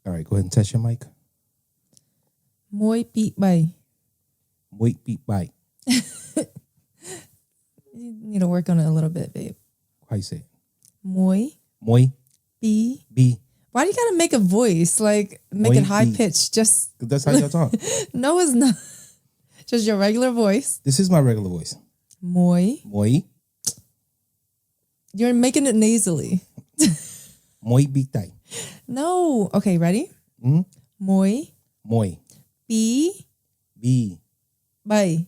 All right, go ahead and test your mic. Moi beat by. Moi beat bite. You need to work on it a little bit, babe. How you say it? Moi Be. Why do you gotta make a voice? Like make it high pitched? Just that's how y'all talk. No, it's not. Just your regular voice. This is my regular voice. Moi. You're making it nasally. Moi beat bite. No. Okay, ready? Mm-hmm. Moi. Be. Bye.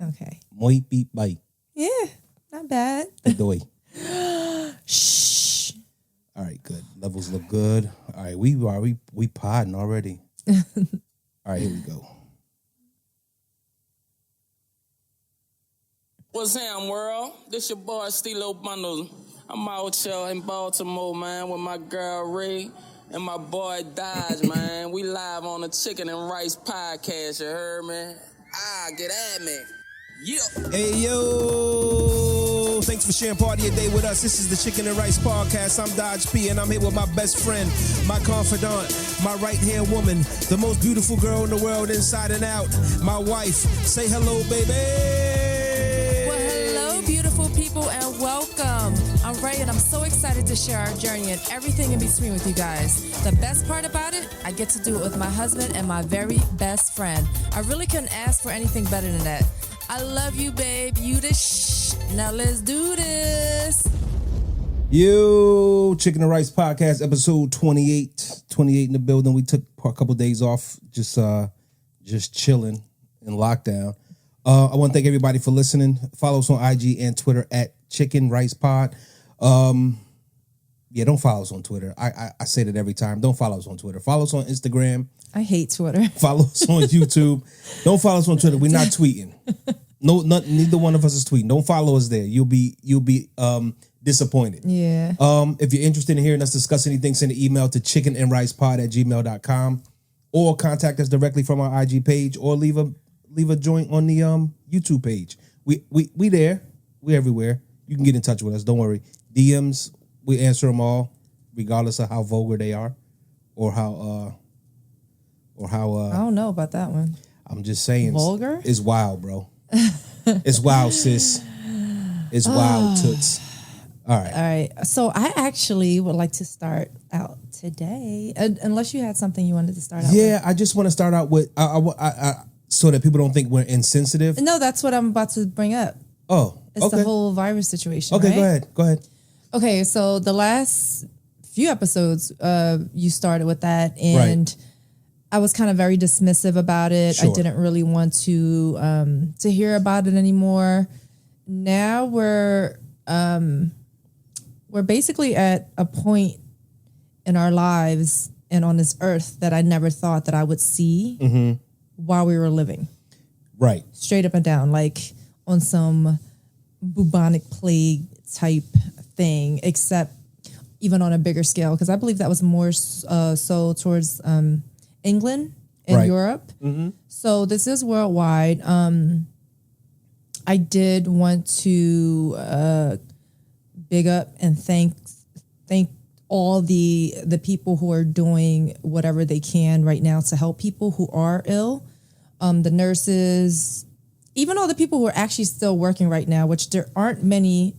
Okay. Moi beat bite. Yeah, not bad. Doy. Shh. All right, good. Levels look good. All right, we podding already. All right, here we go. What's happening, world? This your boy, Stilo Bundle. I'm out here in Baltimore, man, with my girl Ray and my boy Dodge, man. We live on the Chicken and Rice podcast, you heard me? Get at me. Yeah. Hey, yo. Thanks for sharing part of your day with us. This is the Chicken and Rice podcast. I'm Dodge P, and I'm here with my best friend, my confidant, my right-hand woman, the most beautiful girl in the world inside and out, my wife. Say hello, baby. Beautiful people, and welcome. I'm Ray, and I'm so excited to share our journey and everything in between with you guys. The best part about it, I get to do it with my husband and my very best friend. I really couldn't ask for anything better than that. I love you, babe. You the shh. Now let's do this. Yo, Chicken and Rice podcast, episode 28. 28 in the building. We took a couple days off, just chilling in lockdown. I want to thank everybody for listening. Follow us on IG and Twitter at Chickenricepod. Yeah, don't follow us on Twitter. I say that every time. Don't follow us on Twitter. Follow us on Instagram. I hate Twitter. Follow us on YouTube. Don't follow us on Twitter. We're not tweeting. Neither one of us is tweeting. Don't follow us there. You'll be disappointed. Yeah. If you're interested in hearing us discuss anything, send an email to chickenandricepod@gmail.com or contact us directly from our IG page or leave a joint on the YouTube page. We there. We everywhere. You can get in touch with us. Don't worry. DMs, we answer them all, regardless of how vulgar they are, or how I don't know about that one. I'm just saying. Vulgar? It's wild, bro. It's wild, sis. It's wild, toots. All right. So I actually would like to start out today, unless you had something you wanted to start out with. Yeah, I just want to start out with so that people don't think we're insensitive. No, that's what I'm about to bring up. Oh, it's okay. the whole virus situation. Okay, right? Go ahead. Okay, so the last few episodes, you started with that, and I was kind of very dismissive about it. Sure. I didn't really want to hear about it anymore. Now we're basically at a point in our lives and on this earth that I never thought that I would see while we were living. Right. Straight up and down, like on some bubonic plague type thing, except even on a bigger scale, because I believe that was more so towards England and Europe. Mm-hmm. So this is worldwide. I did want to big up and thank all the people who are doing whatever they can right now to help people who are ill. The nurses, even all the people who are actually still working right now, which there aren't many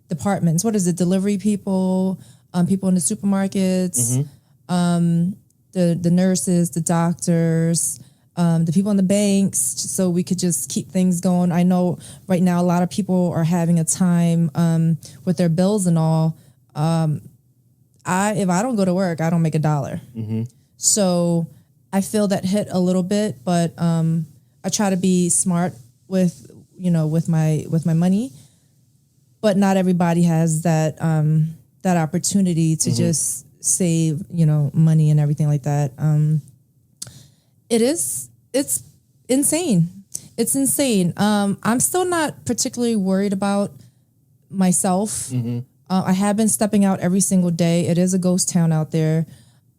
departments. What is it? Delivery people, people in the supermarkets, the nurses, the doctors, the people in the banks, so we could just keep things going. I know right now a lot of people are having a time with their bills and all. If I don't go to work, I don't make $1. So I feel that hit a little bit, but I try to be smart with my money. But not everybody has that opportunity to just save, money and everything like that. It's insane. It's insane. I'm still not particularly worried about myself. I have been stepping out every single day. It is a ghost town out there.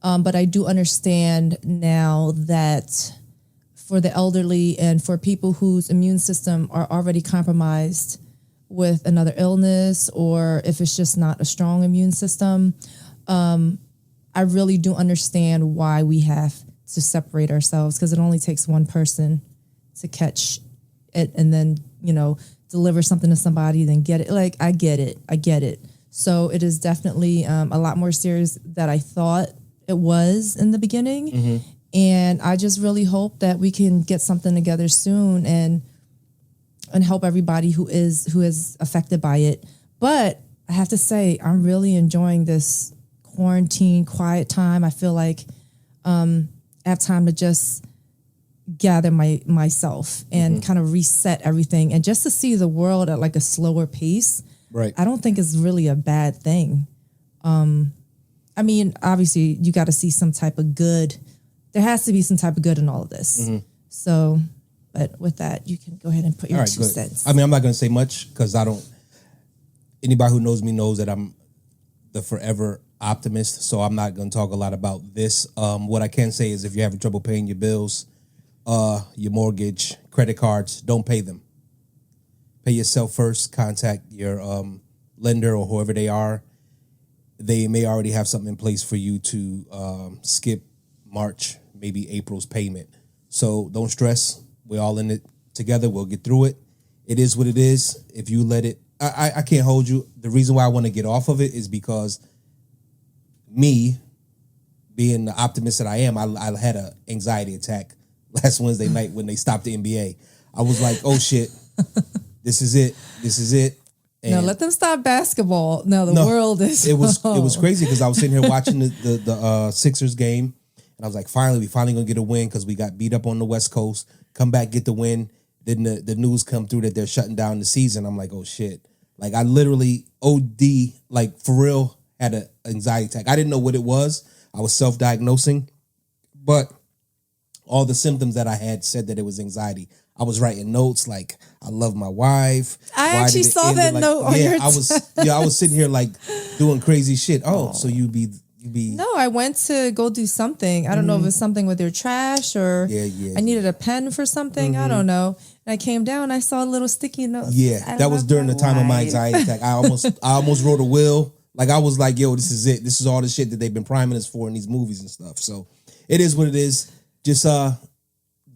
But I do understand now that for the elderly and for people whose immune system are already compromised with another illness, or if it's just not a strong immune system, I really do understand why we have to separate ourselves, because it only takes one person to catch it and then, deliver something to somebody, then get it. Like, I get it. So it is definitely a lot more serious than I thought it was in the beginning. Mm-hmm. And I just really hope that we can get something together soon and help everybody who is affected by it. But I have to say, I'm really enjoying this quarantine, quiet time. I feel like I have time to just gather myself and kind of reset everything, and just to see the world at like a slower pace. Right. I don't think it's really a bad thing. I mean, obviously, you got to see some type of good. There has to be some type of good in all of this. Mm-hmm. So, but with that, you can go ahead and put your 2 cents. I mean, I'm not going to say much because anybody who knows me knows that I'm the forever optimist. So I'm not going to talk a lot about this. What I can say is if you're having trouble paying your bills, your mortgage, credit cards, don't pay them. Pay yourself first. Contact your lender or whoever they are. They may already have something in place for you to skip March, maybe April's payment. So don't stress. We're all in it together. We'll get through it. It is what it is. If you let it, I can't hold you. The reason why I want to get off of it is because me, being the optimist that I am, I had an anxiety attack last Wednesday night when they stopped the NBA. I was like, oh shit, this is it. And no, let them stop basketball. No, the world is. It was crazy because I was sitting here watching the Sixers game, and I was like, we finally gonna get a win because we got beat up on the West Coast. Come back, get the win. Then the news come through that they're shutting down the season. I'm like, oh shit! Like I literally OD, like for real, had an anxiety attack. I didn't know what it was. I was self-diagnosing, but all the symptoms that I had said that it was anxiety. I was writing notes like, I love my wife. I actually saw that note on your I was sitting here like doing crazy shit. So you be. No, I went to go do something. I don't know if it's something with your trash or I needed a pen for something. I don't know. And I came down, I saw a little sticky note. Yeah, that was during the time of my anxiety attack. I almost wrote a will. Like I was like, yo, this is it. This is all the shit that they've been priming us for in these movies and stuff. So it is what it is. Just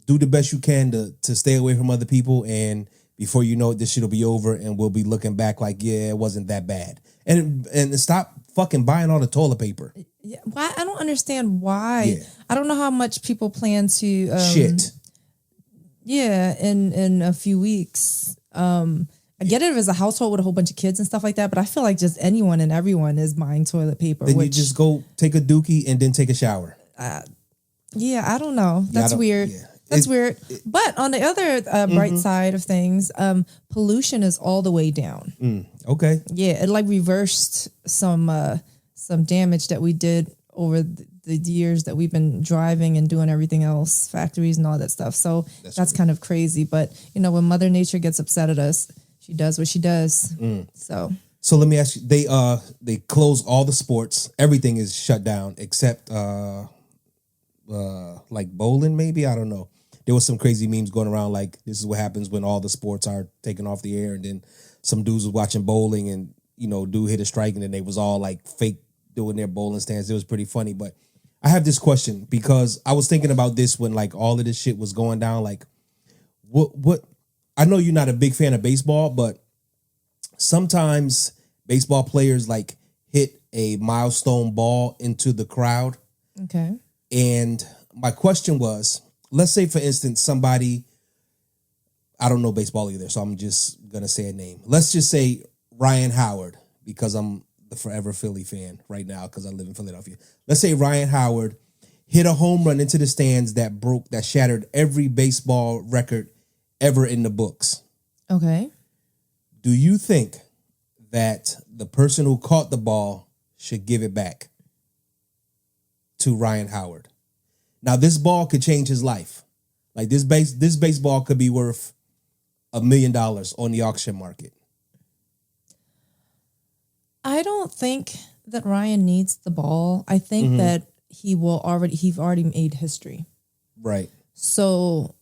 do the best you can to stay away from other people, and before you know it, this shit will be over, and we'll be looking back like, yeah, it wasn't that bad. And stop fucking buying all the toilet paper. Yeah, why? I don't understand why. Yeah. I don't know how much people plan to shit. Yeah, in a few weeks. I get it if it's a household with a whole bunch of kids and stuff like that, but I feel like just anyone and everyone is buying toilet paper. Then you just go take a dookie and then take a shower. Yeah, I don't know. That's weird. Yeah. That's weird. But on the other bright side of things, pollution is all the way down. Okay. Yeah, it like reversed some damage that we did over the years that we've been driving and doing everything else, factories and all that stuff. So that's kind of crazy. But, when Mother Nature gets upset at us, she does what she does. So let me ask you, they close all the sports. Everything is shut down except like bowling, maybe? I don't know. There was some crazy memes going around like this is what happens when all the sports are taken off the air, and then some dudes was watching bowling and dude hit a strike and then they was all like fake doing their bowling stance. It was pretty funny. But I have this question because I was thinking about this when like all of this shit was going down. Like what I know you're not a big fan of baseball, but sometimes baseball players like hit a milestone ball into the crowd. Okay. And my question was, let's say, for instance, somebody, I don't know baseball either, so I'm just going to say a name. Let's just say Ryan Howard, because I'm the forever Philly fan right now because I live in Philadelphia. Let's say Ryan Howard hit a home run into the stands that shattered every baseball record ever in the books. Okay. Do you think that the person who caught the ball should give it back to Ryan Howard? Now, this ball could change his life. Like this baseball could be worth $1 million on the auction market. I don't think that Ryan needs the ball. I think that he's already made history. Right. So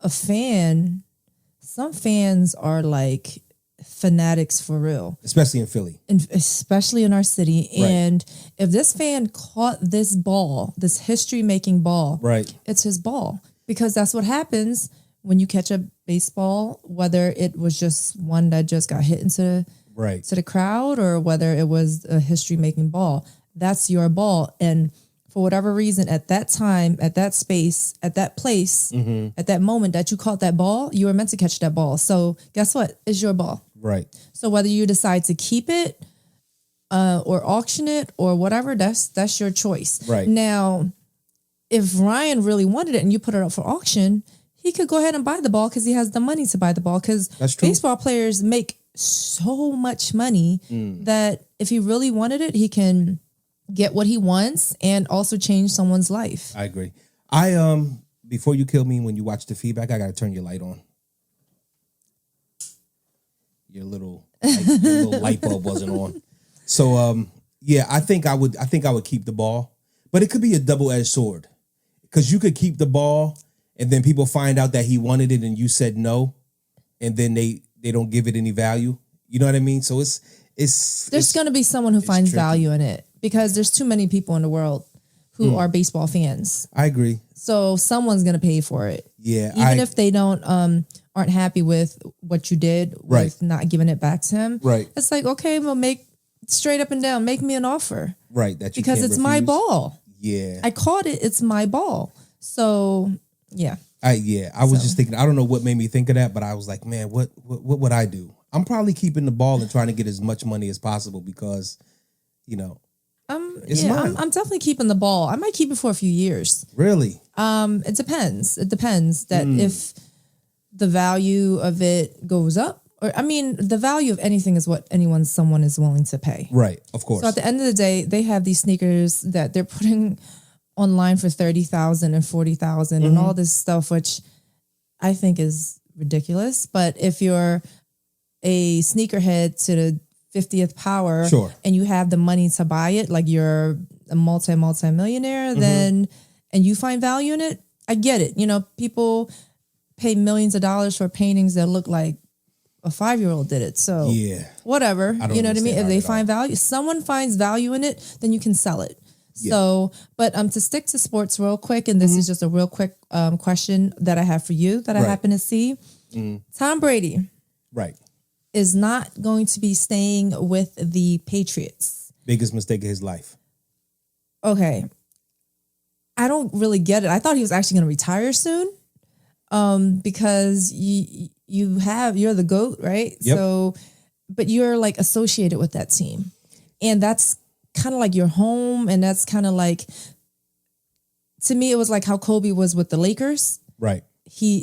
some fans are like fanatics for real, especially in Philly, and especially in our city. Right. And if this fan caught this ball, this history-making ball, right? it's his ball, because that's what happens when you catch a baseball, whether it was just one that just got hit into Right. to the crowd or whether it was a history-making ball. That's your ball. And for whatever reason, at that time, at that space, at that place, at that moment that you caught that ball, you were meant to catch that ball. So guess what? It's your ball. Right. So whether you decide to keep it or auction it or whatever, that's your choice. Right. Now, if Ryan really wanted it and you put it up for auction, he could go ahead and buy the ball because he has the money to buy the ball, because baseball players make so much money that if he really wanted it, he can get what he wants and also change someone's life. I agree. Before you kill me, when you watch the feedback, I gotta turn your light on. Your little light bulb wasn't on. So yeah, I think I would keep the ball, but it could be a double-edged sword, because you could keep the ball and then people find out that he wanted it and you said no, and then they don't give it any value. You know what I mean? So there's going to be someone who finds tricky. value in it, because there's too many people in the world who are baseball fans. I agree. So someone's going to pay for it. Yeah. Even if they aren't happy with what you did with not giving it back to him. Right. It's like, okay, well, make straight up and down, make me an offer. Right. That you because can't it's refuse. my ball. Yeah. I caught it. It's my ball. So yeah. I was just thinking, I don't know what made me think of that, but I was like, man, what would I do? I'm probably keeping the ball and trying to get as much money as possible, because, it's mine. I'm definitely keeping the ball. I might keep it for a few years. Really? It depends. It depends that if the value of it goes up, or the value of anything is what someone is willing to pay. Right. Of course. So at the end of the day, they have these sneakers that they're putting online for $30,000 and $40,000 and all this stuff, which I think is ridiculous. But if you're a sneakerhead to the 50th power, sure, and you have the money to buy it, like you're a multi-millionaire, then and you find value in it, I get it. People pay millions of dollars for paintings that look like a 5-year-old did it. So yeah, whatever. You know what I mean? If they find all. value, someone finds value in it, then you can sell it. Yeah. So, but to stick to sports real quick, and this is just a real quick question that I have for you that I happen to see. Tom Brady, is not going to be staying with the Patriots. Biggest mistake of his life. Okay, I don't really get it. I thought he was actually going to retire soon, because you're the GOAT, right? Yep. So, but you're like associated with that team, and that's kind of like your home, and that's kind of like, to me, it was like how Kobe was with the Lakers. Right.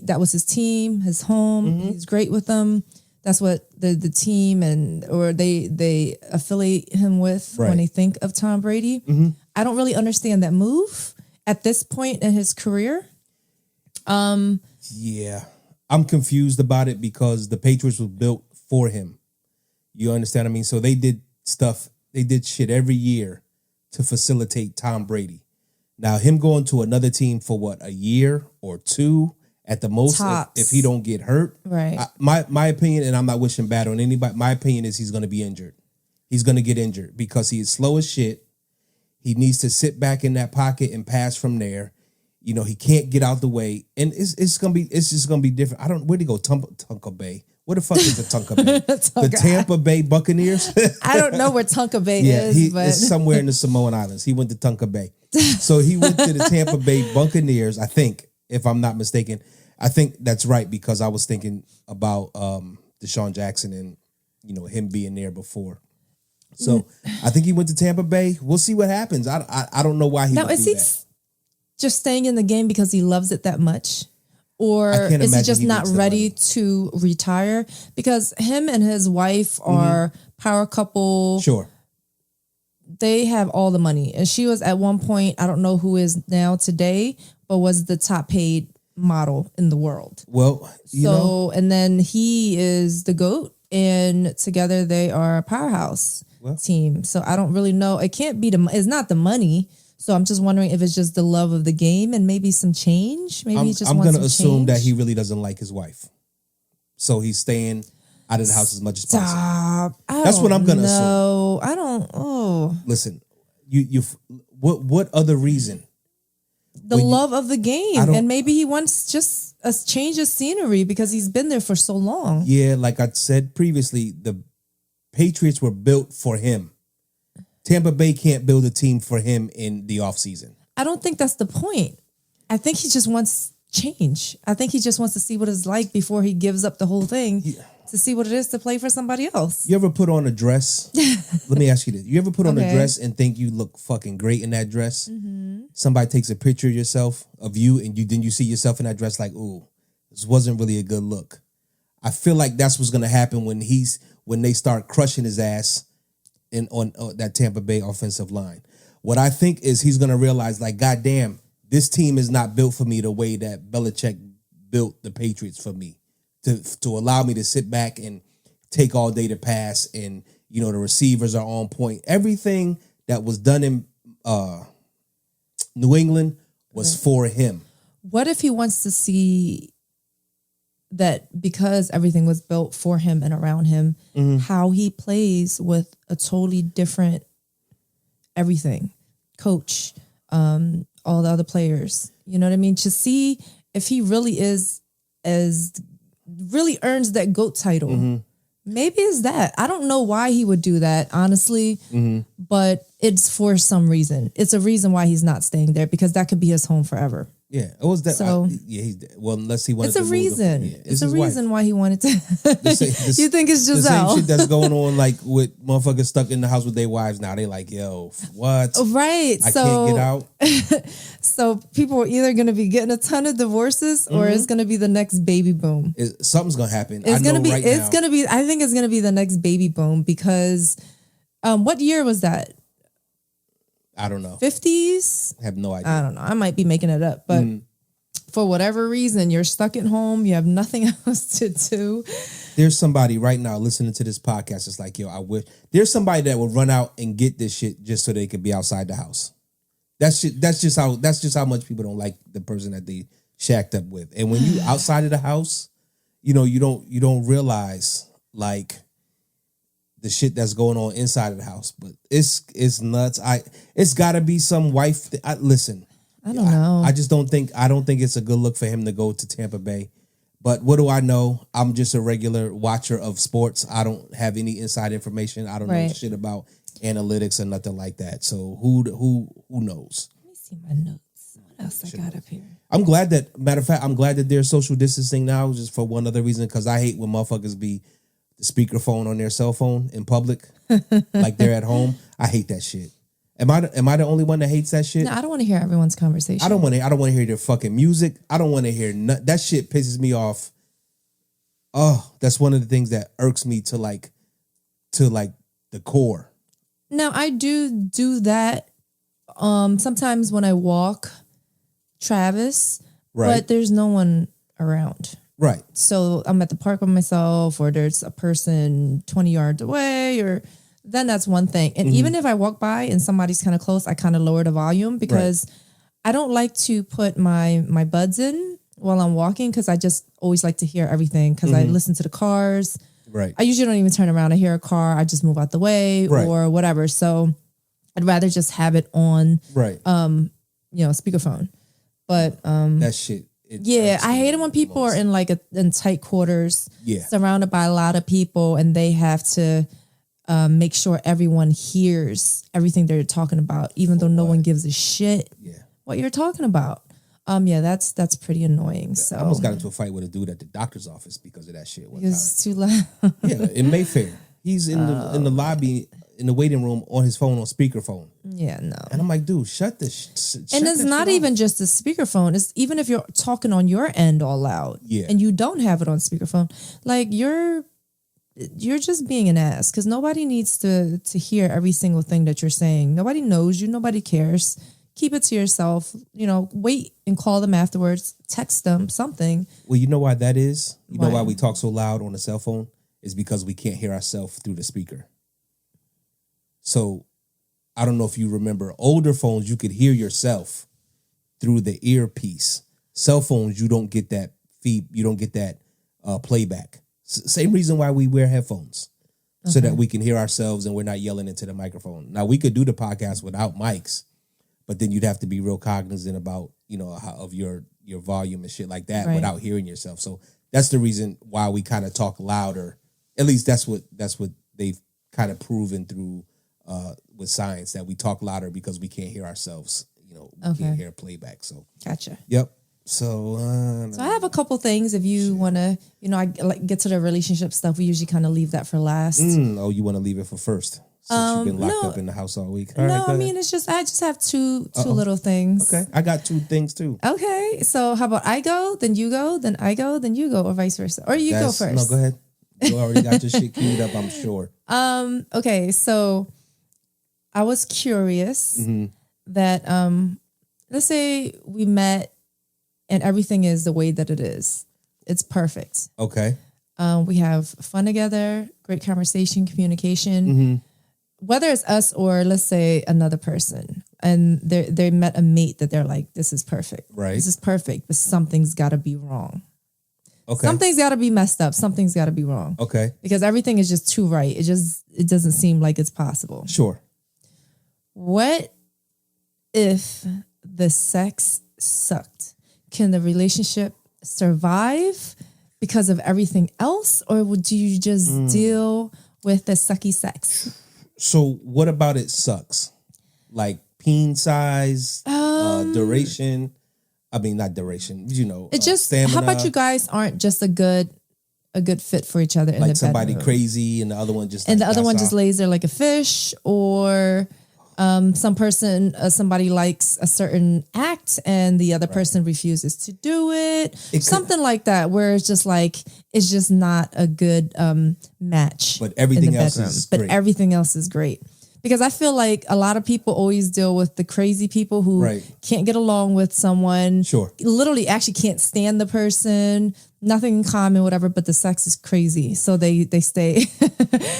That was his team, his home. He's great with them. That's what the team or they affiliate him with when they think of Tom Brady. I don't really understand that move at this point in his career. Yeah, I'm confused about it, because the Patriots was built for him. You understand what I mean? So they did shit every year to facilitate Tom Brady. Now, him going to another team for what, a year or two at the most, if he don't get hurt. Right. My opinion, and I'm not wishing bad on anybody, my opinion is he's going to be injured. He's going to get injured because he is slow as shit. He needs to sit back in that pocket and pass from there. He can't get out the way, and it's just gonna be different. Where'd he go? Tampa Bay. Where the fuck is the Tampa Bay? The Tampa Bay Buccaneers. I don't know where Tampa Bay is, but it's somewhere in the Samoan Islands. He went to Tampa Bay, so he went to the Tampa Bay Buccaneers. I think, if I'm not mistaken, I think that's right, because I was thinking about Deshaun Jackson and him being there before. So I think he went to Tampa Bay. We'll see what happens. I don't know why he would do that. Just staying in the game because he loves it that much? Or is he just not ready to retire? Because him and his wife are power couple. Sure. They have all the money. And she was at one point, I don't know who is now today, but was the top paid model in the world. Well, and then he is the GOAT, and together they are a powerhouse team. So I don't really know. It can't be it's not the money. So I'm just wondering if it's just the love of the game and maybe some change. Maybe he just wants some change. I'm going to assume that he really doesn't like his wife. So he's staying out of the house as much as possible. Stop. That's what I'm gonna assume. No, I don't. Oh, Listen, you. What other reason? the love of the game, and maybe he wants just a change of scenery because he's been there for so long. Yeah, like I said previously, the Patriots were built for him. Tampa Bay can't build a team for him in the offseason. I don't think that's the point. I think he just wants change. I think he just wants to see what it's like before he gives up the whole thing to see what it is to play for somebody else. You ever put on a dress? Let me ask you this. You ever put on a dress and think you look fucking great in that dress? Mm-hmm. Somebody takes a picture of you, and then you see yourself in that dress like, ooh, this wasn't really a good look. I feel like that's what's going to happen when they start crushing his ass on that Tampa Bay offensive line. What I think is he's going to realize, like, goddamn, this team is not built for me the way that Belichick built the Patriots for me, to allow me to sit back and take all day to pass, and the receivers are on point. Everything that was done in New England was for him. What if he wants to see that because everything was built for him and around him, how he plays with a totally different everything, coach, all the other players, you know what I mean? To see if he really really earns that GOAT title. Mm-hmm. Maybe it's that. I don't know why he would do that, honestly, but it's for some reason. It's a reason why he's not staying there, because that could be his home forever. Yeah, it was that. So, unless he wanted it's to a move reason. It's a reason why he wanted to. You think it's the Giselle? same shit that's going on, like with motherfuckers stuck in the house with their wives now. They like, yo, what? Right. I can't get out. So people are either going to be getting a ton of divorces, or it's going to be the next baby boom. Something's going to happen. It's going to be. It's going to be. I think it's going to be the next baby boom, because, what year was that? I don't know. 50s? I have no idea. I don't know. I might be making it up, but for whatever reason, you're stuck at home. You have nothing else to do. There's somebody right now listening to this podcast. It's like, yo, I wish there's somebody that would run out and get this shit just so they could be outside the house. That's just how much people don't like the person that they shacked up with. And when you outside of the house, you don't realize like the shit that's going on inside of the house. But it's nuts. It's got to be some wife. Listen, I don't know. I don't think it's a good look for him to go to Tampa Bay. But what do I know? I'm just a regular watcher of sports. I don't have any inside information. I don't know shit about analytics or nothing like that. So who knows? Let me see my notes. What else I got up here? I'm glad that there's social distancing now, just for one other reason, because I hate when motherfuckers be the speakerphone on their cell phone in public, like they're at home. I hate that shit. Am I the only one that hates that shit? No, I don't want to hear everyone's conversation. I don't want to hear their fucking music. I don't want to hear that shit. Pisses me off. Oh, that's one of the things that irks me to the core. Now I do that. Sometimes when I walk Travis, but there's no one around. Right. So I'm at the park by myself, or there's a person 20 yards away, or then that's one thing. And even if I walk by and somebody's kind of close, I kind of lower the volume, because I don't like to put my buds in while I'm walking, because I just always like to hear everything, because I listen to the cars. Right. I usually don't even turn around. I hear a car, I just move out the way or whatever. So I'd rather just have it on speakerphone. But that shit. I hate it when people are in in tight quarters, surrounded by a lot of people, and they have to make sure everyone hears everything they're talking about, even though no one gives a shit what you're talking about. That's pretty annoying. So I almost got into a fight with a dude at the doctor's office because of that shit. It's too loud. In Mayfair, he's in the lobby, in the waiting room, on his phone, on speakerphone. Yeah, no. And I'm like, dude, shut this. And it's not even just the speakerphone. It's even if you're talking on your end all loud, and you don't have it on speakerphone, like you're just being an ass, because nobody needs to hear every single thing that you're saying. Nobody knows you. Nobody cares. Keep it to yourself. Wait and call them afterwards. Text them something. Well, you know why that is? You know why we talk so loud on the cell phone? Is because we can't hear ourselves through the speaker. So I don't know if you remember older phones, you could hear yourself through the earpiece. Cell phones, you don't get that feed. You don't get that playback. Same reason why we wear headphones. So that we can hear ourselves and we're not yelling into the microphone. Now, we could do the podcast without mics, but then you'd have to be real cognizant about, of your volume and shit like that without hearing yourself. So that's the reason why we kind of talk louder. At least that's what they've kind of proven through with science, that we talk louder because we can't hear ourselves. We can't hear playback. So gotcha. Yep. So I have a couple things. If you want to, I get to the relationship stuff. We usually kind of leave that for last. Oh, you want to leave it for first? Since you've been locked up in the house all week. All right, I mean, I just have two little things. Okay, I got two things too. Okay, so how about I go, then you go, then I go, then you go, or vice versa, or you go first? No, go ahead. You already got your shit queued up, I'm sure. Okay, so I was curious that let's say we met and everything is the way that it is. It's perfect. Okay. We have fun together, great conversation, communication. Whether it's us or let's say another person, and they met a mate that they're like, this is perfect. Right. This is perfect, but something's got to be wrong. Okay. Something's got to be messed up. Something's got to be wrong. Okay. Because everything is just too right. It doesn't seem like it's possible. Sure. What if the sex sucked? Can the relationship survive because of everything else, or would you just deal with the sucky sex? So what about it sucks? Like peen size, duration. I mean, not duration. It just. Stamina. How about you guys aren't just a good fit for each other in like the somebody bedroom? crazy and the other one just and the other one just lays there like a fish, or somebody likes a certain act and the other person refuses to do it. Something like that, where it's just like, it's just not a good match. But everything in the else bedroom. is But great. everything else is great. Because I feel like a lot of people always deal with the crazy people who can't get along with someone. Sure. Literally actually can't stand the person, nothing in common, whatever, but the sex is crazy. So they stay,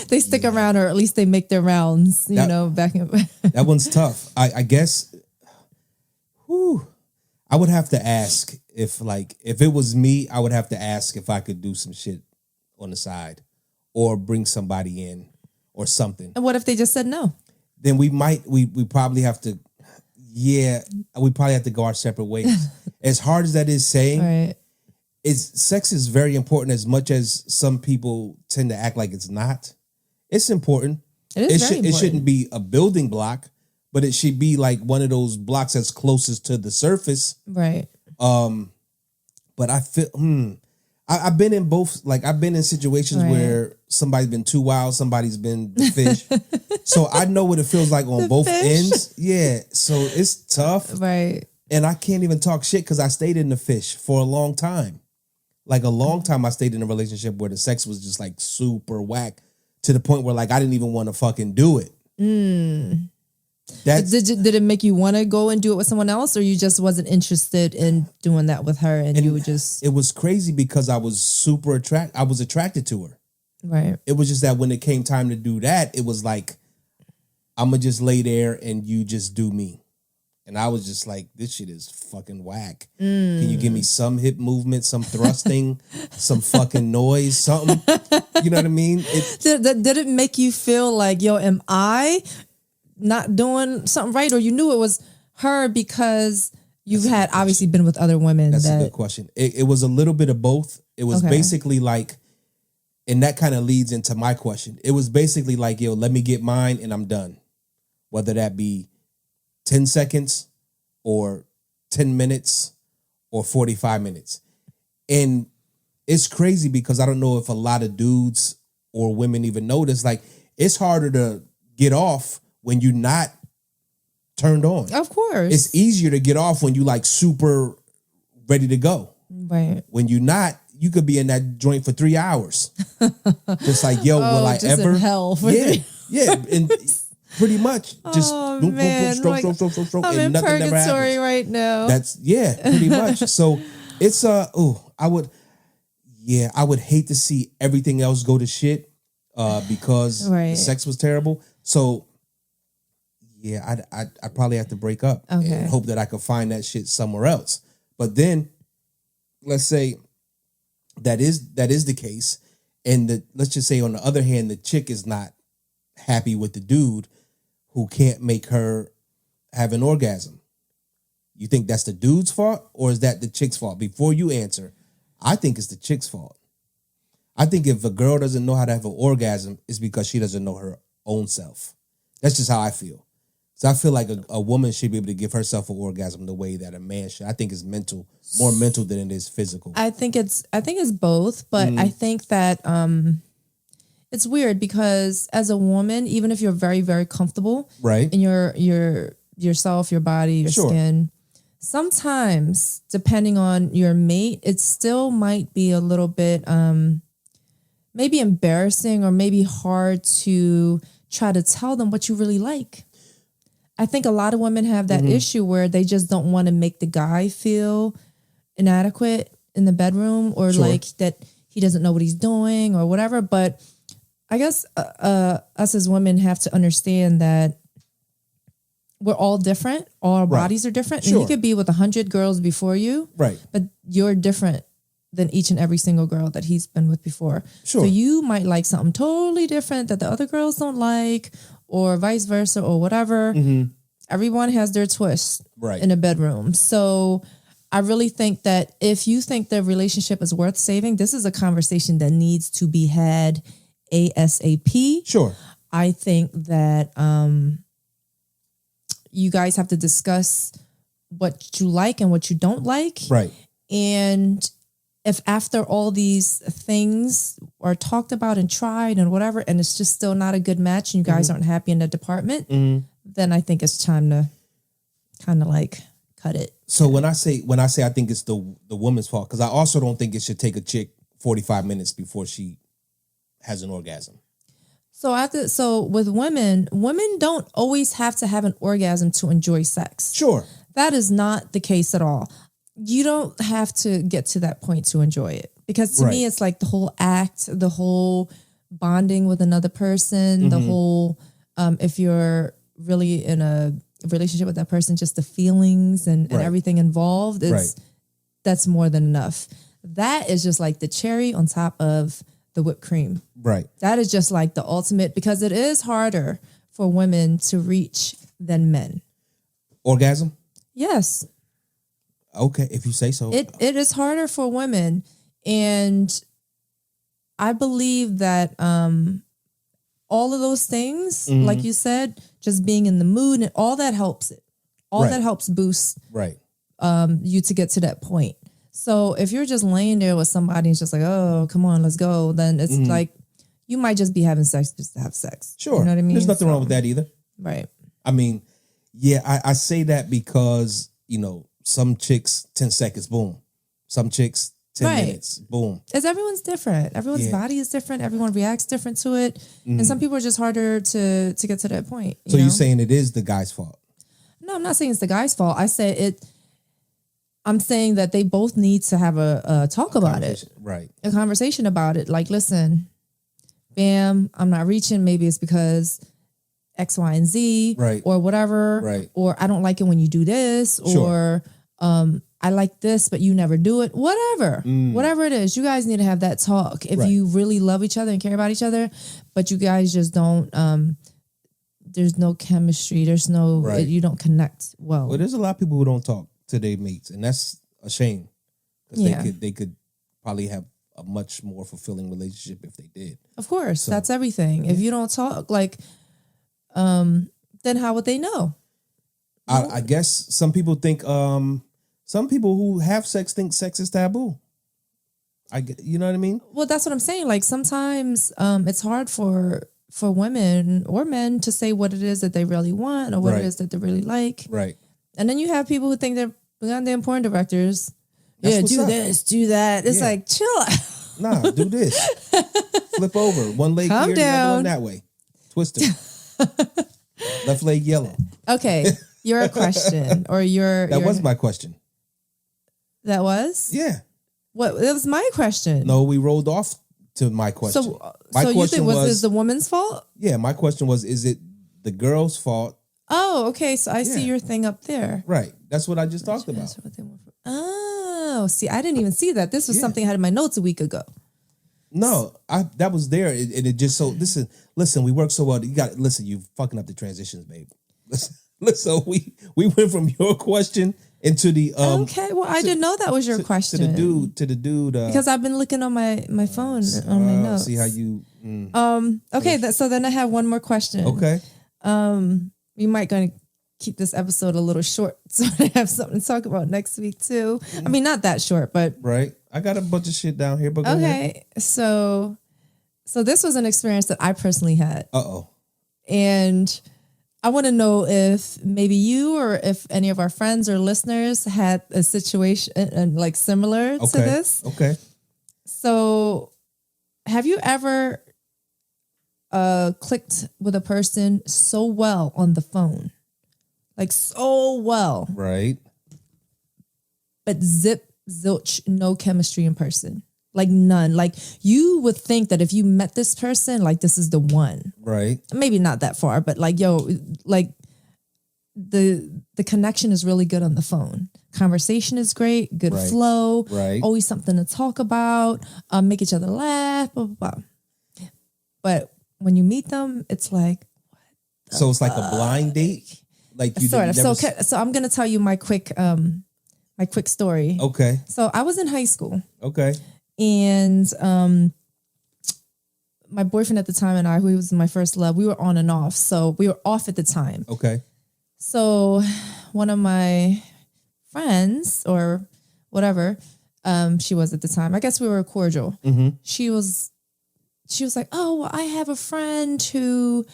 they stick around, or at least they make their rounds, back in. That one's tough. I guess, I would have to ask if it was me, I would have to ask if I could do some shit on the side or bring somebody in. Or something. And what if they just said no? Then we probably have to, we probably have to go our separate ways. As hard as that is saying, sex is very important, as much as some people tend to act like it's not. It's important. It is very important. It shouldn't be a building block, but it should be like one of those blocks that's closest to the surface. Right. But I feel, I've been in both, I've been in situations where somebody's been too wild, somebody's been the fish. So I know what it feels like on both ends. Yeah. So it's tough. Right. And I can't even talk shit because I stayed in the fish for a long time. Like a long time I stayed in a relationship where the sex was just like super whack to the point where I didn't even want to fucking do it. Did it make you want to go and do it with someone else, or you just wasn't interested in doing that with her and you would just... It was crazy because I was I was attracted to her. Right. It was just that when it came time to do that, it was like, I'm going to just lay there and you just do me. And I was just like, this shit is fucking whack. Can you give me some hip movement, some thrusting, some fucking noise, something? You know what I mean? Did it make you feel like, am I not doing something right? Or you knew it was her because you had obviously been with other women? That's a good question. It was a little bit of both. It was basically like, and that kind of leads into my question. It was basically like, let me get mine and I'm done. Whether that be 10 seconds or 10 minutes or 45 minutes. And it's crazy because I don't know if a lot of dudes or women even know this. It's harder to get off when you're not turned on. Of course. It's easier to get off when you super ready to go. Right. When you're not, you could be in that joint for 3 hours. Just will I just ever? In hell for yeah. And pretty much just boom, stroke, I'm in purgatory right now. That's pretty much. So it's I would hate to see everything else go to shit because the sex was terrible. So I'd probably have to break up and hope that I could find that shit somewhere else. But then let's say that is the case, And let's just say on the other hand, the chick is not happy with the dude who can't make her have an orgasm. You think that's the dude's fault or is that the chick's fault? Before you answer, I think it's the chick's fault. I think if a girl doesn't know how to have an orgasm, it's because she doesn't know her own self. That's just how I feel. So I feel like a woman should be able to give herself an orgasm the way that a man should. I think it's mental, more mental than it is physical. I think it's both, but I think that it's weird because as a woman, even if you're very, very comfortable right in yourself, your body, your skin, sometimes depending on your mate, it still might be a little bit maybe embarrassing or maybe hard to try to tell them what you really like. I think a lot of women have that issue where they just don't want to make the guy feel inadequate in the bedroom or like that he doesn't know what he's doing or whatever. But I guess us as women have to understand that we're all different. All our bodies are different. And you could be with 100 girls before you, right? But you're different than each and every single girl that he's been with before. Sure. So you might like something totally different that the other girls don't like or vice versa or whatever. Everyone has their twist in a bedroom. So I really think that if you think the relationship is worth saving, this is a conversation that needs to be had ASAP. Sure. I think that you guys have to discuss what you like and what you don't like. Right. And if after all these things are talked about and tried and whatever, and it's just still not a good match and you guys aren't happy in the department, then I think it's time to kind of like cut it. So when I say I think it's the woman's fault, because I also don't think it should take a chick 45 minutes before she has an orgasm. So with women don't always have to have an orgasm to enjoy sex. Sure. That is not the case at all. You don't have to get to that point to enjoy it. Because to me, it's like the whole act, the whole bonding with another person, the whole, if you're really in a relationship with that person, just the feelings and everything involved, that's more than enough. That is just like the cherry on top of the whipped cream. Right. That is just like the ultimate, because it is harder for women to reach than men. Orgasm? Yes. Okay, if you say so. It is harder for women. And I believe that all of those things, like you said, just being in the mood and all that helps it. All that helps boost you to get to that point. So if you're just laying there with somebody and it's just like, oh, come on, let's go, then it's like you might just be having sex just to have sex. Sure. You know what I mean? There's nothing wrong with that either. Right. I mean, yeah, I say that because, some chicks, 10 seconds, boom. Some chicks, 10 minutes, boom. It's everyone's different. Everyone's body is different. Everyone reacts different to it. And some people are just harder to get to that point. So you're saying it is the guy's fault? No, I'm not saying it's the guy's fault. I'm saying that they both need to have a talk about it. Right. A conversation about it. Like, listen, bam, I'm not reaching. Maybe it's because X, Y, and Z. Right. Or whatever. Right. Or I don't like it when you do this. Sure. Or I like this, but you never do it. Whatever. Whatever it is. You guys need to have that talk. If you really love each other and care about each other, but you guys just don't, there's no chemistry. There's no, you don't connect well. Well, there's a lot of people who don't talk to their mates, and that's a shame. Because they could probably have a much more fulfilling relationship if they did. Of course. So, that's everything. If you don't talk, then how would they know? I guess some people think, some people who have sex think sex is taboo. You know what I mean? Well, that's what I'm saying. Like sometimes it's hard for women or men to say what it is that they really want or what it is that they really like. Right. And then you have people who think they're goddamn porn directors. That's do this, do that. It's like, chill out. Nah, do this. Flip over. One leg Calm here, the other one that way. Twist it. Left leg yellow. Okay. Your question or That was my question. That was? Yeah. What? That was my question. No, we rolled off to my question. My question you think was the woman's fault? Yeah, my question was, is it the girl's fault? Oh, okay. So I see your thing up there. Right. That's what I just talked about. Oh, see, I didn't even see that. This was something I had in my notes a week ago. No, that was there, and it just so listen. We work so well. You fucking up the transitions, babe. Listen, so we went from your question into the okay. Well, I didn't know that was your question to the dude because I've been looking on my phone on my notes. See how you okay. So then I have one more question. Okay. We might going to keep this episode a little short so I have something to talk about next week too. I mean, not that short, but right. I got a bunch of shit down here, but go ahead. So this was an experience that I personally had. And I want to know if maybe you or if any of our friends or listeners had a situation like similar to this. Okay. So have you ever clicked with a person so well on the phone? Like so well. Right. But zilch, no chemistry in person. Like none. Like you would think that if you met this person, like this is the one. Right. Maybe not that far, but like, like the connection is really good on the phone. Conversation is great, good flow, always something to talk about, make each other laugh, blah, blah, blah. But when you meet them, it's like, so it's like a blind date? Like you sort of. So I'm gonna tell you my quick story. Okay. So I was in high school. Okay. And my boyfriend at the time and I, who was my first love, we were on and off. So we were off at the time. Okay. So one of my friends or whatever, she was at the time, I guess we were cordial. Mm-hmm. She was like, oh, well, I have a friend who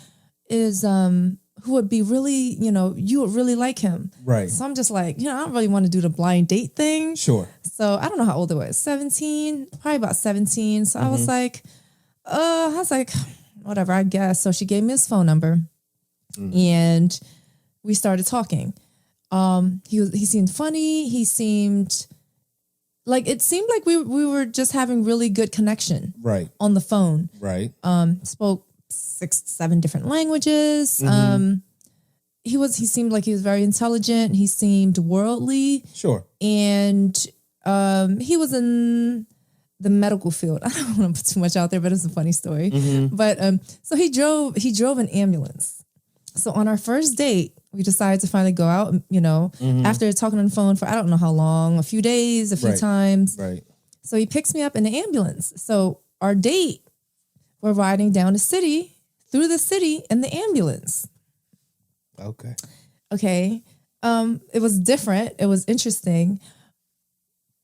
is, who would be really, you would really like him. Right. So I'm just like, I don't really want to do the blind date thing. Sure. So I don't know how old I was, 17, probably about 17. So I was like, whatever, I guess. So she gave me his phone number and we started talking. He seemed funny. He seemed like, it seemed like we were just having really good connection. Right. On the phone. Right. Spoke 6-7 different languages. He seemed like he was very intelligent. He seemed worldly. Sure. And he was in the medical field. I don't want to put too much out there, but it's a funny story. But so he drove an ambulance. So on our first date, we decided to finally go out, after talking on the phone for I don't know how long, a few days, a few times. Right. So he picks me up in the ambulance. So our date, we're riding down through the city in the ambulance. Okay. It was different. It was interesting.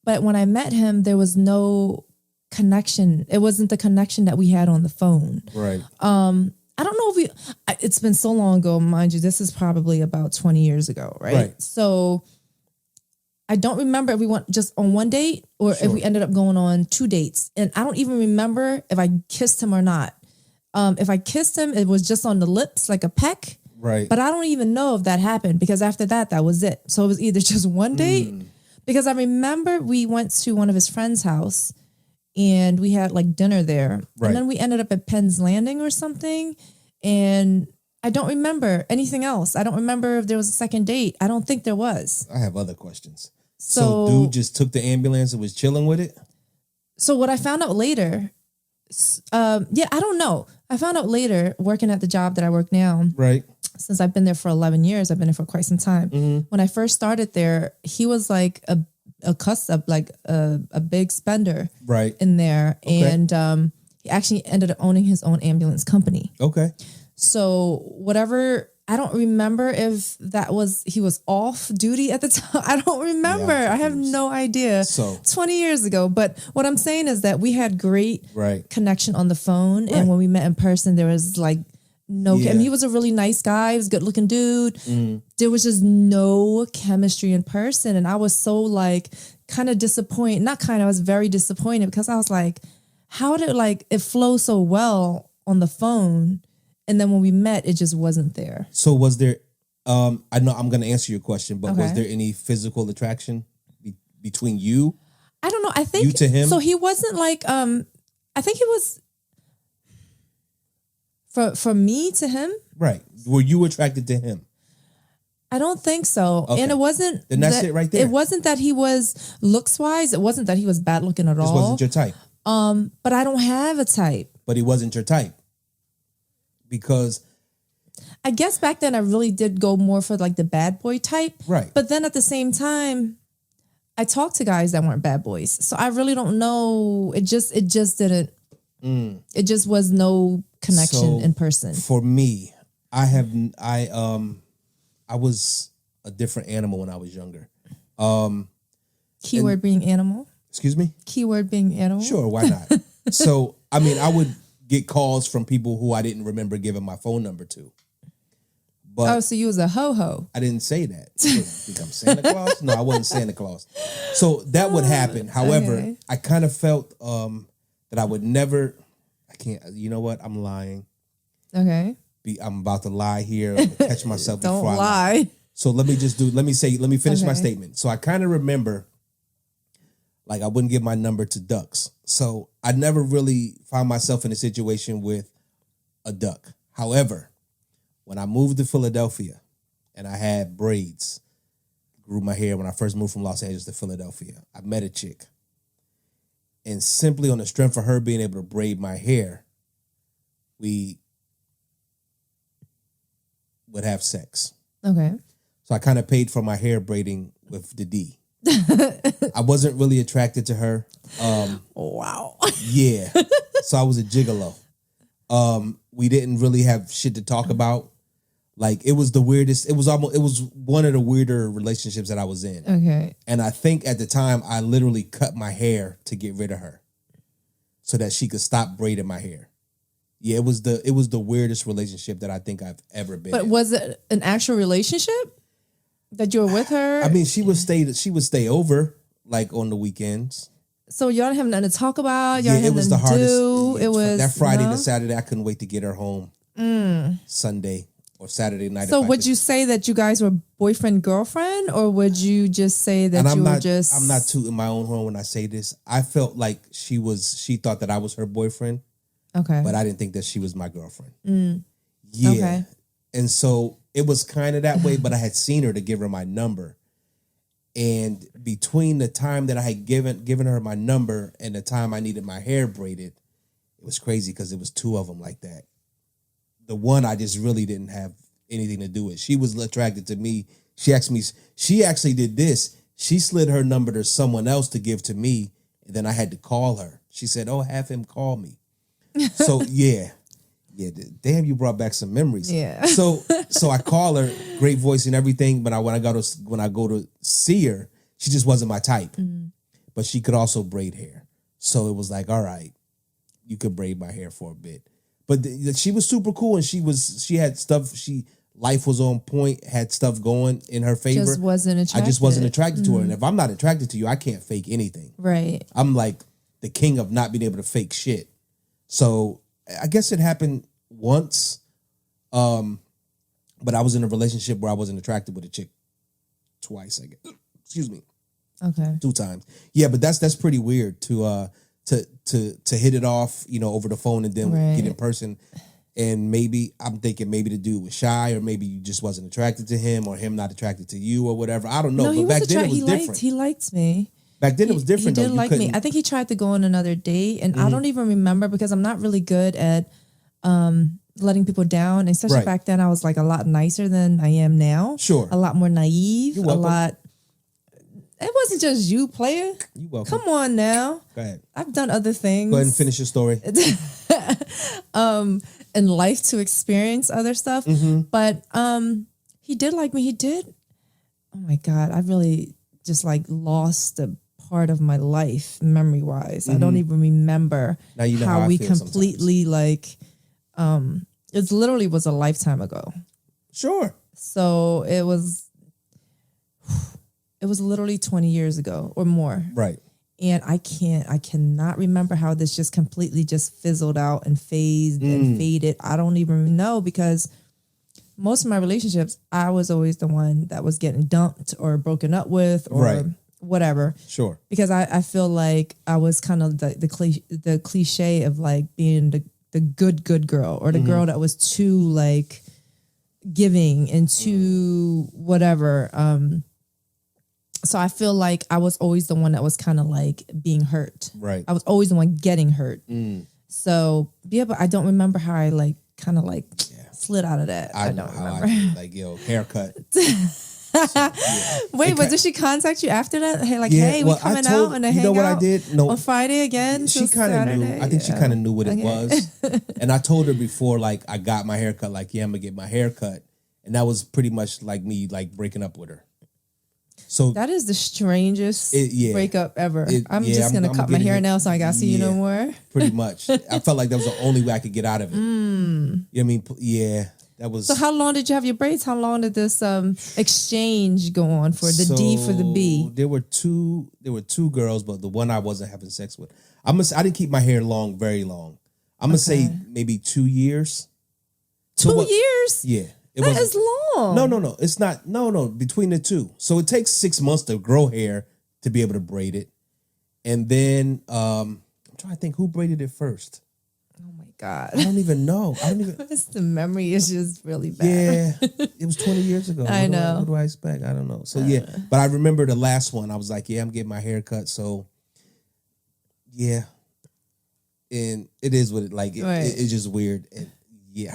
But when I met him, there was no connection. It wasn't the connection that we had on the phone. Right. I don't know if it's been so long ago, mind you, this is probably about 20 years ago, right? So I don't remember if we went just on one date or if we ended up going on 2 dates. And I don't even remember if I kissed him or not. If I kissed him, it was just on the lips, like a peck. Right. But I don't even know if that happened because after that was it. So it was either just one date because I remember we went to one of his friend's house and we had like dinner there. Right. And then we ended up at Penn's Landing or something. And I don't remember anything else. I don't remember if there was a second date. I don't think there was. I have other questions. So dude just took the ambulance and was chilling with it? So what I found out later, I don't know. I found out later working at the job that I work now. Right. Since I've been there for 11 years, I've been there for quite some time. When I first started there, he was like a big spender in there. Okay. And he actually ended up owning his own ambulance company. Okay. So whatever, I don't remember if he was off duty at the time. I don't remember. I have no idea. So 20 years ago. But what I'm saying is that we had great connection on the phone. Right. And when we met in person, there was like no, and he was a really nice guy. He was a good looking dude. There was just no chemistry in person. And I was so like kind of disappointed. I was very disappointed because I was like, how did it flow so well on the phone? And then when we met, it just wasn't there. So was there, I know I'm going to answer your question, but was there any physical attraction between you? I don't know. I think you to him. So he wasn't like, I think he was for me to him. Right. Were you attracted to him? I don't think so. Okay. And it wasn't. Then that's it right there. It wasn't that he was looks wise. It wasn't that he was bad looking at all. This wasn't your type. But I don't have a type. But he wasn't your type. Because I guess back then I really did go more for like the bad boy type. Right. But then at the same time, I talked to guys that weren't bad boys. So I really don't know. It just didn't. It just was no connection in person. For me, I was a different animal when I was younger. Keyword being animal. Excuse me? Keyword being animal. Sure, why not? So, I mean, I would get calls from people who I didn't remember giving my phone number to. But so you was a ho-ho. I didn't say that. You think I'm Santa Claus? No, I wasn't Santa Claus. So that would happen. However, okay. I kind of felt that I would never, you know what? I'm lying. Okay. I'm about to lie here. I'm gonna catch myself Don't before I lie. So let me finish my statement. So I kind of remember, like, I wouldn't give my number to ducks. So I never really found myself in a situation with a duck. However, when I moved to Philadelphia and I had braids, grew my hair when I first moved from Los Angeles to Philadelphia, I met a chick. And simply on the strength of her being able to braid my hair, we would have sex. Okay. So I kind of paid for my hair braiding with the D. I wasn't really attracted to her. Wow. Yeah. So I was a gigolo. We didn't really have shit to talk about. Like, it was the weirdest. It was one of the weirder relationships that I was in. Okay. And I think at the time I literally cut my hair to get rid of her so that she could stop braiding my hair. Yeah, it was the weirdest relationship that I think I've ever been in. But was it an actual relationship that you were with her? I mean, she would stay over like on the weekends. So y'all didn't have nothing to talk about. Y'all Yeah, it was the hardest. It was that Friday no? to Saturday. I couldn't wait to get her home. Sunday or Saturday night. So would you say that you guys were boyfriend girlfriend, or would you just say that I'm were just? I'm not tooting my own horn when I say this. I felt like she thought that I was her boyfriend. Okay. But I didn't think that she was my girlfriend. Yeah. Okay. And so it was kind of that way, but I had seen her to give her my number. And between the time that I had given her my number and the time I needed my hair braided, it was crazy because it was two of them like that. The one I just really didn't have anything to do with. She was attracted to me. She actually did this. She slid her number to someone else to give to me. And then I had to call her. She said, "Oh, have him call me." So yeah. Damn, you brought back some memories. Yeah. So I call her, great voice and everything, but when I go to see her, she just wasn't my type. But she could also braid hair. So it was like, all right, you could braid my hair for a bit. But she was super cool, and she had stuff. Life was on point, had stuff going in her favor. Just wasn't attracted. I just wasn't attracted to her, and if I'm not attracted to you, I can't fake anything. Right. I'm like the king of not being able to fake shit. So I guess it happened once, but I was in a relationship where I wasn't attracted with a chick twice. I guess. Excuse me. Okay. 2 times. Yeah, but that's pretty weird to hit it off, over the phone and then get in person. And maybe I'm thinking maybe the dude was shy, or maybe you just wasn't attracted to him, or him not attracted to you, or whatever. I don't know. No, but back then it was different. He liked me. Back then it was different. He though. did like me. I think he tried to go on another date, and I don't even remember because I'm not really good at letting people down. And especially back then, I was like a lot nicer than I am now. Sure, a lot more naive. You're welcome. A lot. It wasn't just you, player. You welcome. Come on now. Go ahead. I've done other things. Go ahead and finish your story. In life to experience other stuff. But he did like me. He did. Oh my God. I really just like lost a part of my life memory wise. I don't even remember now you know how we feel completely sometimes. It literally was a lifetime ago. Sure. So it was literally 20 years ago or more. Right. And I cannot remember how this just completely just fizzled out and phased and faded. I don't even know, because most of my relationships, I was always the one that was getting dumped or broken up with or whatever. Sure. Because I feel like I was kind of the cliche of like being the good girl, or the girl that was too like giving and too whatever. So I feel like I was always the one that was kind of like being hurt. Right. I was always the one getting hurt. So yeah, but I don't remember how I like kind of like slid out of that. I don't remember. Like, yo, haircut. Wait, but did she contact you after that? Hey, like, hey, we coming out and hang out. What I did? No, on Friday again. She kind of knew. I think she kind of knew what it was, and I told her before, like, I got my haircut. Like, yeah, I'm gonna get my haircut, and that was pretty much like me, like breaking up with her. So that is the strangest breakup ever. I'm just gonna cut my hair now, so I gotta see you no more. Pretty much. I felt like that was the only way I could get out of it. You know what I mean? Yeah. That was. So how long did you have your braids? How long did this exchange go on for? The D for the B? There were two girls, but the one I wasn't having sex with. I didn't keep my hair long, very long. I'm gonna say maybe 2 years. 2 years? Yeah. That is long. No. It's not. No. Between the two. So it takes 6 months to grow hair to be able to braid it. And then I'm trying to think who braided it first. Oh my God. I don't even know. The memory is just really bad. Yeah. It was 20 years ago. I know. What do I expect? I don't know. So yeah. But I remember the last one. I was like, yeah, I'm getting my hair cut. So yeah. And it is what it like. It's just weird. And yeah.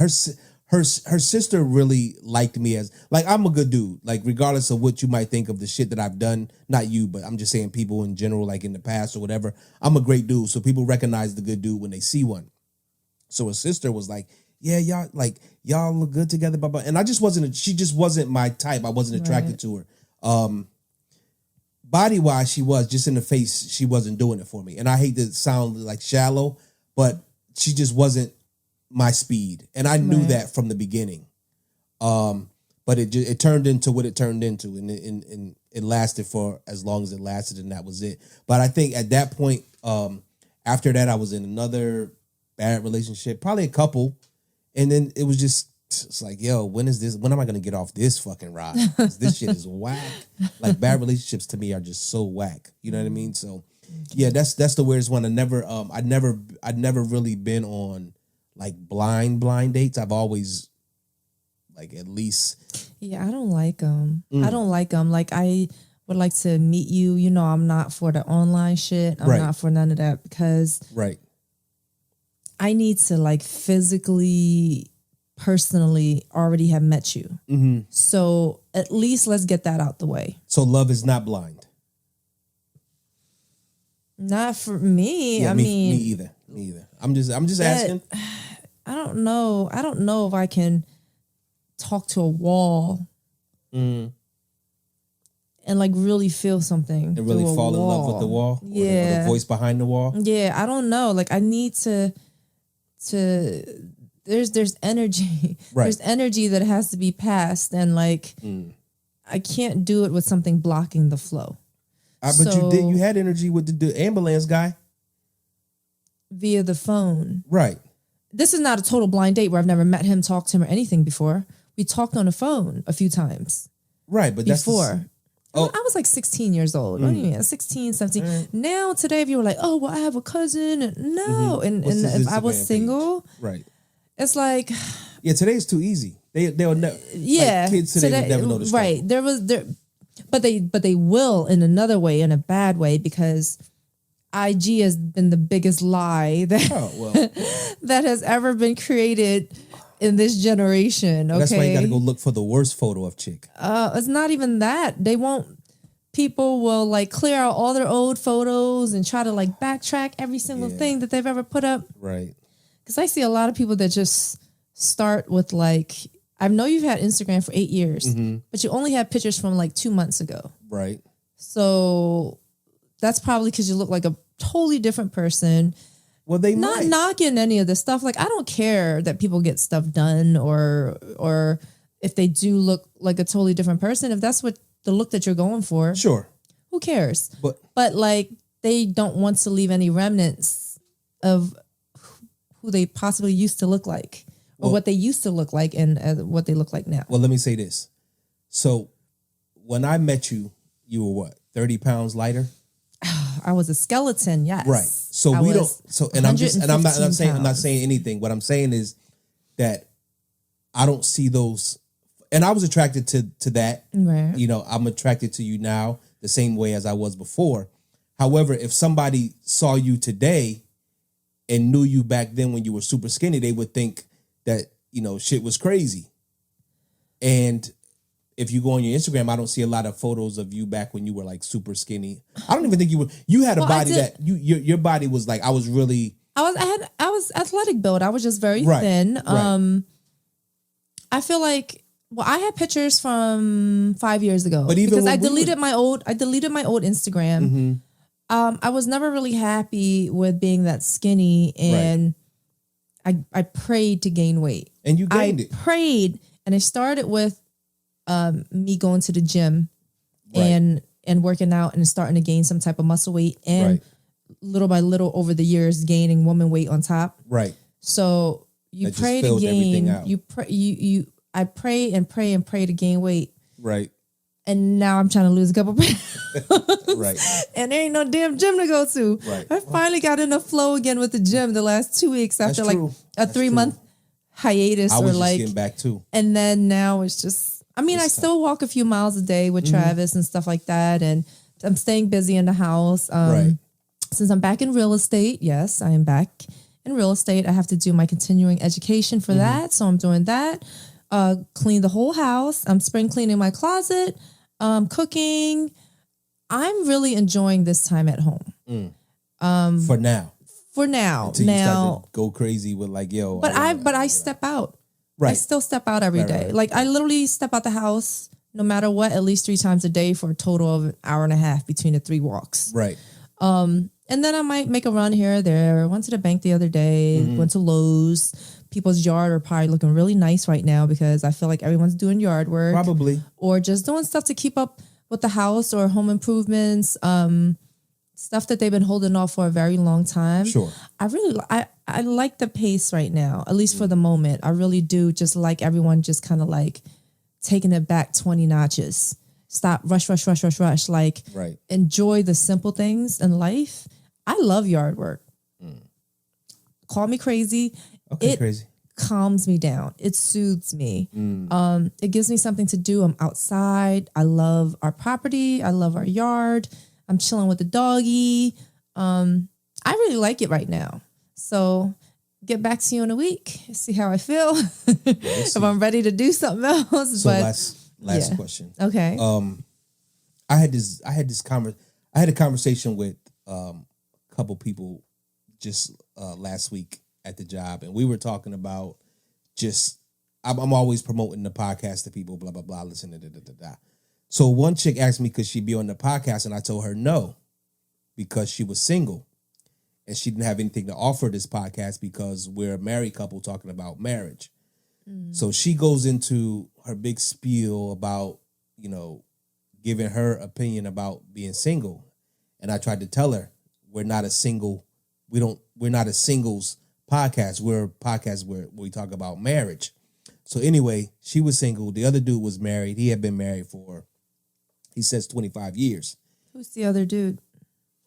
Her sister really liked me as, like, I'm a good dude. Like, regardless of what you might think of the shit that I've done, not you, but I'm just saying people in general, like in the past or whatever, I'm a great dude. So people recognize the good dude when they see one. So her sister was like, yeah, y'all look good together, blah, blah. And she just wasn't my type. I wasn't attracted to her. Body-wise, she was. Just in the face, she wasn't doing it for me. And I hate to sound like shallow, but she just wasn't my speed. And I knew that from the beginning. But it turned into what it turned into. And it lasted for as long as it lasted, and that was it. But I think at that point, after that, I was in another bad relationship, probably a couple. And then it's like, yo, when am I going to get off this fucking ride? 'Cause this shit is whack. Like, bad relationships to me are just so whack. You know what I mean? So yeah, that's the weirdest one. I'd never really been on like blind dates. I've always like at least. Yeah, I don't like them. I don't like them. Like, I would like to meet you. You know, I'm not for the online shit. I'm not for none of that, because I need to like physically, personally already have met you. Mm-hmm. So at least let's get that out the way. So love is not blind. Not for me. Yeah, I mean, me either. I'm just asking. I don't know. I don't know if I can talk to a wall and like really feel something. And really fall in love with the wall? Yeah. Or the voice behind the wall? Yeah, I don't know. Like, I need to there's energy. Right. There's energy that has to be passed, and like I can't do it with something blocking the flow. But you had energy with the ambulance guy via the phone. Right. This is not a total blind date where I've never met him, talked to him, or anything before. We talked on the phone a few times. Right, but before. I was like 16 years old. What do you mean? 16, 17. Now, today, if you were like, oh, well, I have a cousin. No. And if I was single, right, it's like. Yeah, today's too easy. They'll never. Yeah. Like, kids today would never know the right. But they will in another way, in a bad way, because IG has been the biggest lie that that has ever been created in this generation. Okay, that's why you got to go look for the worst photo of chick. It's not even that. People will like clear out all their old photos and try to like backtrack every single thing that they've ever put up. Right. Because I see a lot of people that just start with like, I know you've had Instagram for 8 years, but you only have pictures from like 2 months ago. Right. So that's probably because you look like a totally different person. Well, they not might. knocking any of this stuff. Like, I don't care that people get stuff done or if they do look like a totally different person. If that's what the look that you're going for, sure. Who cares? But like, they don't want to leave any remnants of who they possibly used to look like, or what they used to look like, and what they look like now. Well, let me say this. So, when I met you, you were what, 30 pounds lighter? I was a skeleton, yes. Right. So I'm not saying anything. What I'm saying is that I don't see those, and I was attracted to that. Right. You know, I'm attracted to you now. the same way as I was before. However, if somebody saw you today and knew you back then when you were super skinny, they would think that, you know, shit was crazy. And if you go on your Instagram, I don't see a lot of photos of you back when you were like super skinny. I don't even think you had a body that your body was like, I was athletic build. I was just very thin. I feel like, well, I had pictures from 5 years ago, but even because I deleted my old Instagram. Mm-hmm. I was never really happy with being that skinny, and I prayed to gain weight. And you gained it. I prayed, and it started with me going to the gym and working out and starting to gain some type of muscle weight, and little by little over the years gaining woman weight on top. Right. So you pray to gain. I pray and pray and pray to gain weight. Right. And now I'm trying to lose a couple pounds. Right. And there ain't no damn gym to go to. Right. I finally got in the flow again with the gym the last 2 weeks after like a 3-month hiatus. I was just getting back too. And then now it's just, I mean, I still walk a few miles a day with Travis and stuff like that. And I'm staying busy in the house. Since I'm back in real estate, yes, I am back in real estate. I have to do my continuing education for that. So I'm doing that. Clean the whole house. I'm spring cleaning my closet. Cooking. I'm really enjoying this time at home. For now. Until you start to go crazy with like, yo. But I step out. Right. I still step out every day. Like I literally step out the house no matter what, at least 3 times a day for a total of an hour and a half between the 3 walks. Right. And then I might make a run here or there. Went to the bank the other day, went to Lowe's. People's yard are probably looking really nice right now because I feel like everyone's doing yard work. Probably. Or just doing stuff to keep up with the house or home improvements, stuff that they've been holding off for a very long time. Sure. I like the pace right now, at least for the moment. I really do just like everyone just kind of like taking it back 20 notches. Stop, rush. Like, enjoy the simple things in life. I love yard work. Call me crazy. Okay, it calms me down. It soothes me. It gives me something to do. I'm outside. I love our property. I love our yard. I'm chilling with the doggy. I really like it right now. So get back to you in a week. See how I feel. If I'm ready to do something else. So last question. Okay. I had a conversation with a couple people just last week at the job, and we were talking about just I'm always promoting the podcast to people, blah blah blah, listen to da. So one chick asked me could she be on the podcast, and I told her no, because she was single and she didn't have anything to offer this podcast because we're a married couple talking about marriage. So she goes into her big spiel about, you know, giving her opinion about being single. And I tried to tell her we're not a singles podcast. We're a podcast where we talk about marriage. So anyway, she was single. The other dude was married. He had been married for, he says, 25 years. Who's the other dude?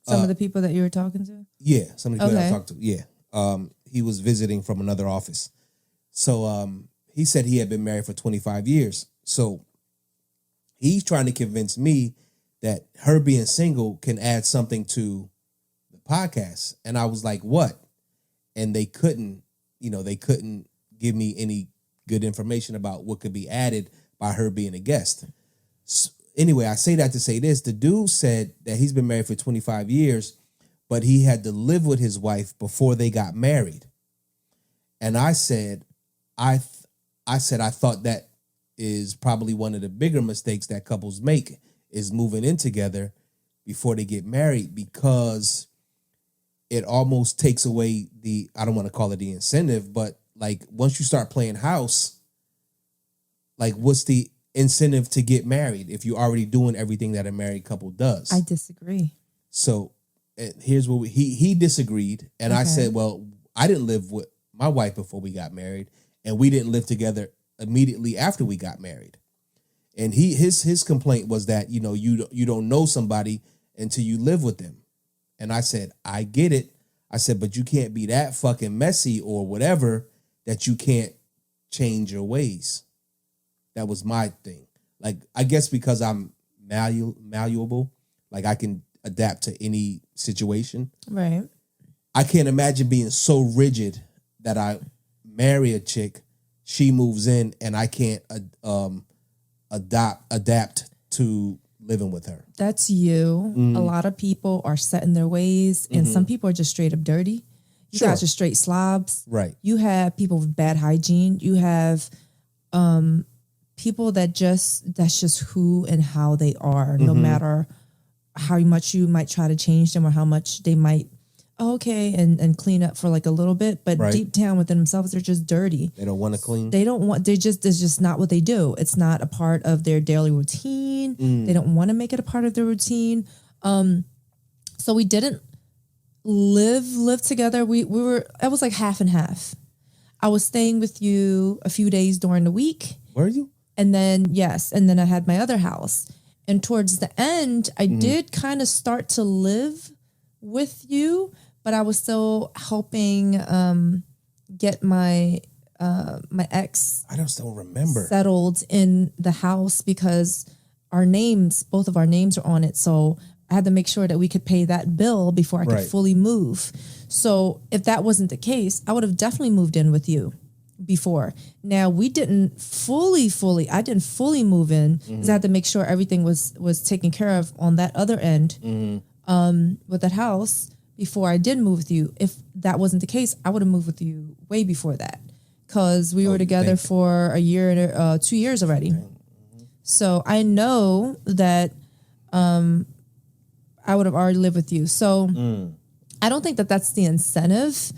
Some of the people that you were talking to? Yeah, some of the people that I talked to. Yeah. He was visiting from another office. So he said he had been married for 25 years. So he's trying to convince me that her being single can add something to the podcast. And I was like, what? And they couldn't give me any good information about what could be added by her being a guest. So anyway, I say that to say this. The dude said that he's been married for 25 years, but he had to live with his wife before they got married. And I said, I thought that is probably one of the bigger mistakes that couples make is moving in together before they get married, because it almost takes away I don't want to call it the incentive, but like once you start playing house, like what's the incentive to get married if you're already doing everything that a married couple does? I disagree. So here's what he disagreed. And I said, well, I didn't live with my wife before we got married, and we didn't live together immediately after we got married. And his complaint was that, you know, you don't know somebody until you live with them. And I said, I get it. I said, but you can't be that fucking messy or whatever that you can't change your ways. That was my thing. Like, I guess because I'm malleable, Like I can adapt to any situation. Right. I can't imagine being so rigid that I marry a chick, she moves in, and I can't adapt to living with her. That's you. A lot of people are set in their ways, and some people are just straight up dirty. You guys are straight slobs. Right. You have people with bad hygiene. You have people that's just who and how they are, no matter how much you might try to change them or how much they might and clean up for like a little bit, but deep down within themselves, they're just dirty. They don't want to clean. It's just not what they do. It's not a part of their daily routine. They don't want to make it a part of their routine. So we didn't live together. We were, it was like half and half. I was staying with you a few days during the week. Were you? And then, and then I had my other house. And towards the end, I did kind of start to live with you, but I was still helping get my my ex. I don't still remember. Settled in the house because both of our names are on it. So I had to make sure that we could pay that bill before I could fully move. So if that wasn't the case, I would have definitely moved in with you before. Now we didn't I didn't fully move in because I had to make sure everything was taken care of on that other end with that house before I did move with you. If that wasn't the case, I would have moved with you way before that because we were together for a year and 2 years already. So I know that I would have already lived with you. So I don't think that that's the incentive.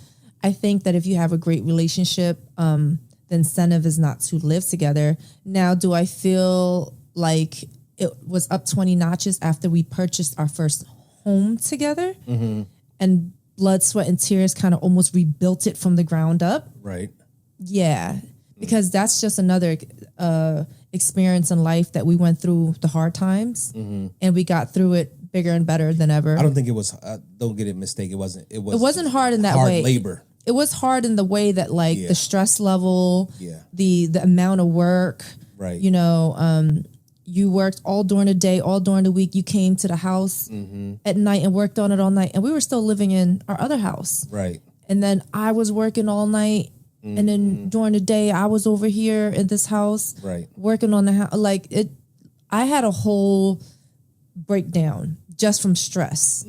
I think that if you have a great relationship, the incentive is not to live together. Now, do I feel like it was up 20 notches after we purchased our first home together and blood, sweat, and tears kind of almost rebuilt it from the ground up? Right. Yeah, because that's just another experience in life that we went through the hard times and we got through it bigger and better than ever. I don't think it was, don't get it mistaken. It wasn't hard in that hard way. Labor. It was hard in the way that the stress level, the amount of work, right. You know, you worked all during the day, all during the week. You came to the house at night and worked on it all night. And we were still living in our other house. Right. And then I was working all night. And then during the day, I was over here in this house, working on the house. I had a whole breakdown just from stress.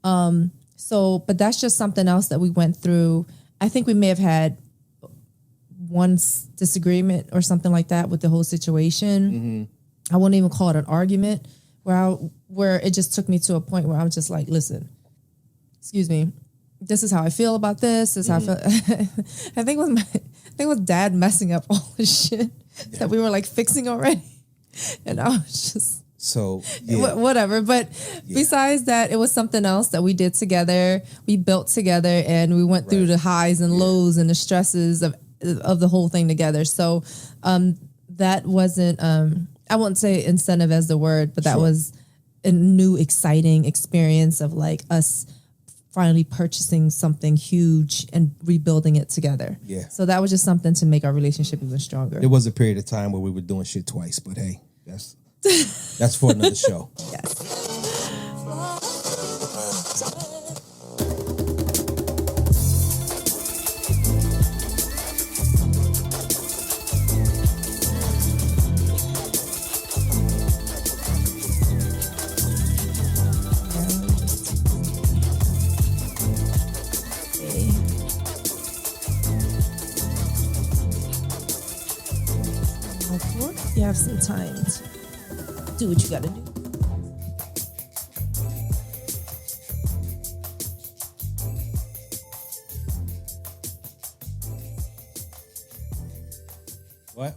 But that's just something else that we went through. I think we may have had one disagreement or something like that with the whole situation. I wouldn't even call it an argument where it just took me to a point where I'm just like, listen, excuse me, this is how I feel about this. This is how I feel. I think it was Dad messing up all the shit that we were like fixing already. And I was just... So whatever, but besides that, it was something else that we did together. We built together, and we went through the highs and lows and the stresses of the whole thing together. So that wasn't I won't say incentive as the word, but that was a new exciting experience of like us finally purchasing something huge and rebuilding it together. Yeah. So that was just something to make our relationship even stronger. There was a period of time where we were doing shit twice, but hey, that's for another show. Yes. You have some time to do what you gotta do. What?